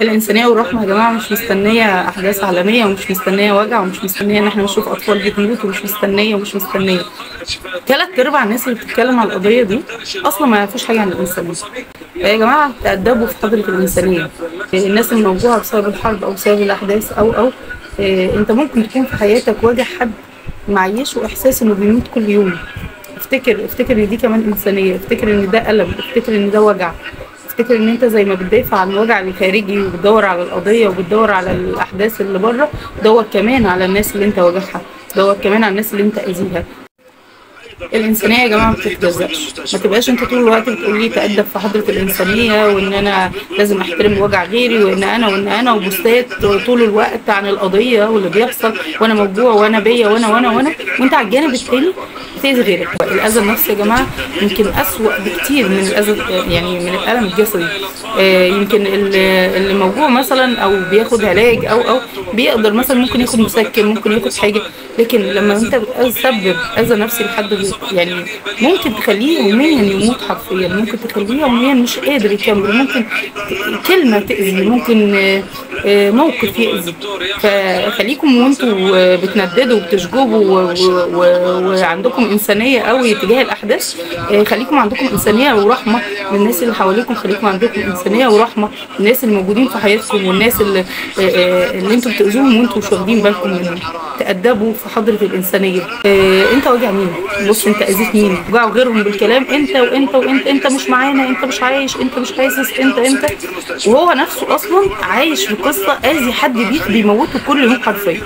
الإنسانية والرحمة يا جماعة مش مستنية أحداث عالمية، ومش مستنية وجع، ومش مستنية إن احنا نشوف أطفال بتموت، ومش مستنية ومش مستنية. تلات أرباع الناس اللي بتتكلم على القضية دي أصلا ما يعرفوش حاجة عن الإنسانية. يا جماعة تأدبوا في حضرة الإنسانية. الناس الموجوعة بسبب الحرب أو بسبب الأحداث أو أنت ممكن تكون في حياتك واجه حد معيشه إحساس إنه بيموت كل يوم. افتكر إن دي كمان إنسانية، افتكر إن ده ألم، افتكر إن ده وجع. افتكر ان انت زي ما بتدافع عن الوجع الخارجي وبتدور على القضيه وبتدور على الاحداث اللي بره، دور كمان على الناس اللي انت واجهها، دور كمان على الناس اللي انت اذيها. الانسانيه يا جماعه ما بتتجزأش. ما تبقاش انت طول الوقت بتقول لي تأدب في حضره الانسانيه، وان انا لازم احترم وجع غيري، وان انا وبوستات طول الوقت عن القضيه واللي بيحصل، وانا موجوع وانا بيا وانا وانت على الجانب التاني بتأذي غيرك. الاذى النفسي يا جماعه يمكن اسوأ بكتير من الاذى، يعني من الالم الجسدي. يمكن اللي موجوع مثلا او بياخد علاج او بيقدر مثلا ممكن ياخد مسكن، ممكن ياخد حاجه، لكن لما انت بتسبب اذى نفسي لحد يعني ممكن تخليه يوميا يموت حرفيا، ممكن تخليه يوميا مش قادر يكمل، ممكن كلمه تأذي، ممكن موقف يأذي. فخليكم وانتوا بتنددوا وبتشجبوا وعندكم انسانيه قوي تجاه الاحداث، خليكم عندكم انسانيه ورحمه للناس اللي حواليكم، خليكم عندكم انسانيه ورحمه للناس اللي موجودين في حياتكم، والناس اللي انتوا بتأذوهم وانتوا مش واخدين بالكم منهم. تأدبوا في حضره الانسانيه. انت واجع مين؟ بص، انت اذيت مين؟ وجعوا غيرهم بالكلام، انت مش معانا، انت مش عايش، انت مش حاسس، انت وهو نفسه اصلا عايش في قصه اذي حد بيموته كل يوم حرفيا.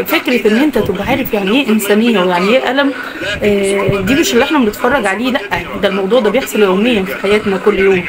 فكره ان انت تبقى عارف يعني ايه انسانيه ويعني ايه الم، دي مش اللي احنا بنتفرج عليه، لا، ده الموضوع ده بيحصل يوميا في حياتنا كل يوم.